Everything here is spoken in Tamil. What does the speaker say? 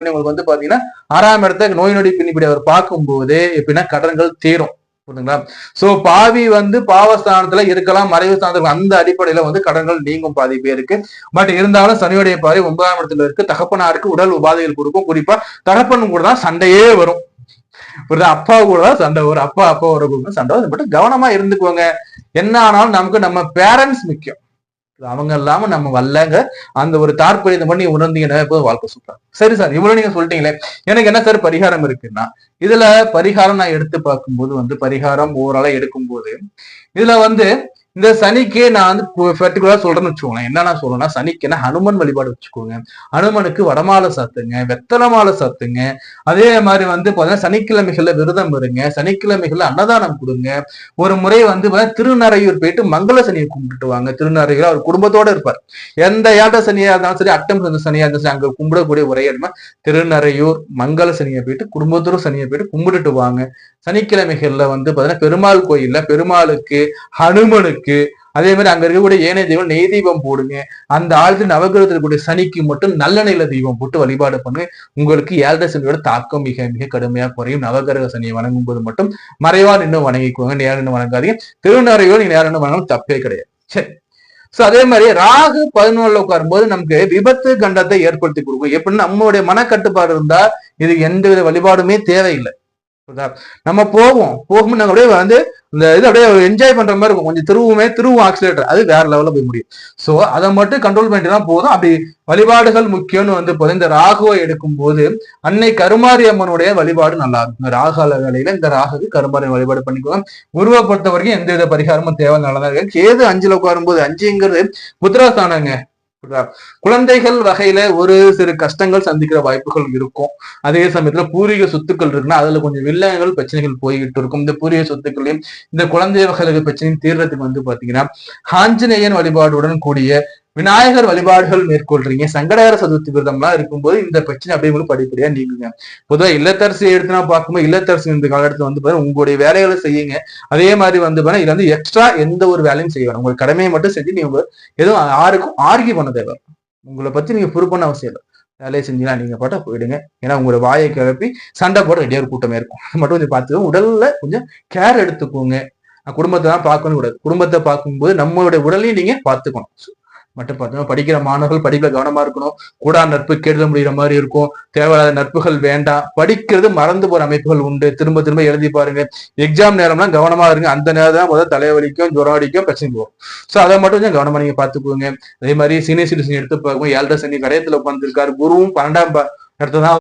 உங்களுக்கு வந்து பாத்தீங்கன்னா 6ஆம் இடத்த நோய் நொடி பின்னிப்படி அவர் பார்க்கும்போது எப்படின்னா கடன்கள் தீரும். புரியுதுங்களா? சோ பாவி வந்து பாவஸ்தானத்துல இருக்கலாம், மறைவு ஸ்தானத்துல அந்த அடிப்படையில வந்து கடன்கள் நீங்கும் பாதி பேருக்கு. பட் இருந்தாலும் சனியுடைய பார்வை 9ஆம் இடத்துல இருக்கு. தகப்பனாருக்கு உடல் உபாதைகள் கொடுக்கும். குறிப்பா தகப்பன் கூட தான் சண்டையே வரும். ஒரு அப்பா கூட தான் சண்டை வரும். அப்பா ஒரு சண்டை வரும். பட் கவனமா இருந்துக்குவாங்க. என்ன ஆனாலும் நமக்கு நம்ம பேரண்ட்ஸ் முக்கியம். அவங்க இல்லாம நம்ம வரலங்க அந்த ஒரு தாற்பயத்தை பண்ணி உணர்ந்தீங்கன்னா வாழ்க்கை சூப்பர். சரி சார், இவ்வளவு நீங்க சொல்லிட்டீங்களே, எனக்கு என்ன சார் பரிகாரம் இருக்குன்னா, இதுல பரிகாரம் நான் எடுத்து பார்க்கும்போது வந்து பரிகாரம் ஓரளவு எடுக்கும் போது இதுல வந்து இந்த சனிக்கே நான் வந்து பர்டிகுலரா சொல்றேன்னு வச்சுக்கோங்களேன். என்ன சொல்றேன்னா, சனிக்கு என்ன ஹனுமன் வழிபாடு வச்சுக்கோங்க. ஹனுமனுக்கு வடமாலை சாத்துங்க, வெத்தலை மாலை சாத்துங்க. அதே மாதிரி வந்து பாத்தீங்கன்னா சனிக்கிழமைகள்ல விரதம் இருங்க, சனிக்கிழமைகள்ல அன்னதானம் கொடுங்க. ஒரு முறை வந்து திருநறையூர் போயிட்டு மங்கள சனியை கும்பிட்டுட்டு வாங்க. திருநறையூர் அவர் குடும்பத்தோட இருப்பார். எந்த ஏழரை சனியா இருந்தாலும் சரி, அட்டம் சனியா இருந்தாலும் சரி, அங்க கும்பிடக்கூடிய ஒரே இடமா திருநறையூர் மங்கள சனியை போயிட்டு குடும்பத்தோட சனியை போயிட்டு கும்பிட்டுட்டு வாங்க. சனிக்கிழமைகள்ல வந்து பாத்தீங்கன்னா பெருமாள் கோயில்ல பெருமாளுக்கு, ஹனுமனுக்கு, அதே மாதிரி அங்க இருக்கக்கூடிய ஏனைய தெய்வம் நெய் தீபம் போடுங்க. அந்த ஆழ்த்து நவகிரகத்தில் இருக்கக்கூடிய சனிக்கு மட்டும் நல்லெண்ணெயில தீபம் போட்டு வழிபாடு பண்ணுங்க. உங்களுக்கு 7.5 சனியோட தாக்கம் மிக மிக கடுமையா குறையும். நவகிரக சனியை வணங்கும் போது மட்டும் மறைவா நின்று வணங்கிக்குவாங்க, நேரம் நின்று வணங்காதீங்க. திருநறையோ நீங்க நேரம் நின்று வணங்காலும் தப்பே கிடையாது. சரி. சோ அதே மாதிரி ராகு 11ல உட்காரும் போது நமக்கு விபத்து கண்டத்தை ஏற்படுத்தி கொடுக்கும். எப்படின்னா நம்மளுடைய மனக்கட்டுப்பாடு இருந்தா இது எந்தவித வழிபாடுமே தேவையில்லை. நம்ம போகும் நாங்க அப்படியே வந்து இந்த இது அப்படியே என்ஜாய் பண்ற மாதிரி இருக்கும். கொஞ்சம் திருவும் ஆக்சிலேட்டர் அது வேற லெவல்ல போய் முடியும். சோ அதை மட்டும் கண்ட்ரோல் பண்ணிட்டு தான் போதும். அப்படி வழிபாடுகள் முக்கியம்னு வந்து போது இந்த ராகுவை எடுக்கும் போது அன்னை கருமாரி அம்மனுடைய வழிபாடு நல்லா இருக்கும். இந்த ராகால வேலையில இந்த ராகுக்கு கருமாரி வழிபாடு பண்ணிக்குவோம். குருவை பொறுத்த வரைக்கும் எந்த வித பரிகாரமும் தேவை நல்லதா இருக்கு. கேது 5ல உட்காரும் போது 5ங்கிறது புத்திரஸ்தானங்க. குழந்தைகள் வகையில ஒரு சிறு கஷ்டங்கள் சந்திக்கிற வாய்ப்புகள் இருக்கும். அதே சமயத்துல பூர்வீக சொத்துக்கள் இருக்குன்னா அதுல கொஞ்சம் வில்லங்கள் பிரச்சனைகள் போய்கிட்டு இருக்கும். இந்த பூர்வீக சொத்துக்களையும் இந்த குழந்தை வகைகளுக்கு பிரச்சனையும் தீர்றதுக்கு வந்து பாத்தீங்கன்னா ஆஞ்சநேயன் வழிபாடுடன் கூடிய விநாயகர் வழிபாடுகள் மேற்கொள்றீங்க. சங்கடகர சதுர்த்தி விரதம்லாம் இருக்கும்போது இந்த பிரச்சனை அப்படியே படிப்படியா நீங்குங்க. பொதுவாக இல்லத்தரசி எடுத்துனா பார்க்கும்போது இல்லத்தரசி இந்த காலத்துல வந்து பாருங்க உங்களுடைய வேலைகளை செய்யுங்க. அதே மாதிரி வந்து பாருங்க இதுல வந்து எக்ஸ்ட்ரா எந்த ஒரு வேலையும் செய்ய வேணும். உங்களுக்கு கடமையை மட்டும் செஞ்சு நீங்க எதுவும் யாருக்கும் ஆர்கியூ பண்ண தேவை. உங்களை பத்தி நீங்க ப்ரூவ் பண்ண அவசியம் இல்லை. வேலையை செஞ்சீங்கன்னா நீங்க பாட்டா போயிடுங்க. ஏன்னா உங்களோட வாயை கிளப்பி சண்டை போட ரெடியா ஒரு கூட்டமே இருக்கும். அது மட்டும் கொஞ்சம் பார்த்துக்கோங்க. உடல்ல கொஞ்சம் கேர் எடுத்துக்கோங்க. குடும்பத்தை தான் பார்க்கணும் கூடாது. குடும்பத்தை பார்க்கும்போது நம்மளுடைய உடலையும் நீங்க பார்த்துக்கணும். மட்டும் பார்த்தோம்னா படிக்கிற மாணவர்கள் படிப்புல கவனமா இருக்கணும். கூடா நட்பு கெடுதல் முடிகிற மாதிரி இருக்கும். தேவையில்லாத நட்புகள் வேண்டாம். படிக்கிறது மறந்து போற அமைப்புகள் உண்டு. திரும்ப திரும்ப எழுதி பாருங்க. எக்ஸாம் நேரம்லாம் கவனமா இருங்க. அந்த நேரம் தான் முதல் தலைவலிக்கும், ஜுரம் அடிக்கும், பிரச்சனை போகும். ஸோ அதை மட்டும் கொஞ்சம் கவனமா நீங்க பார்த்துக்கோங்க. அதே மாதிரி சீனியர் சிட்டிசன் எடுத்து பார்க்கும்போது 7.5 சனி கடையத்துல உட்காந்துருக்காரு. குருவும் 12ஆம் இடத்துல தான்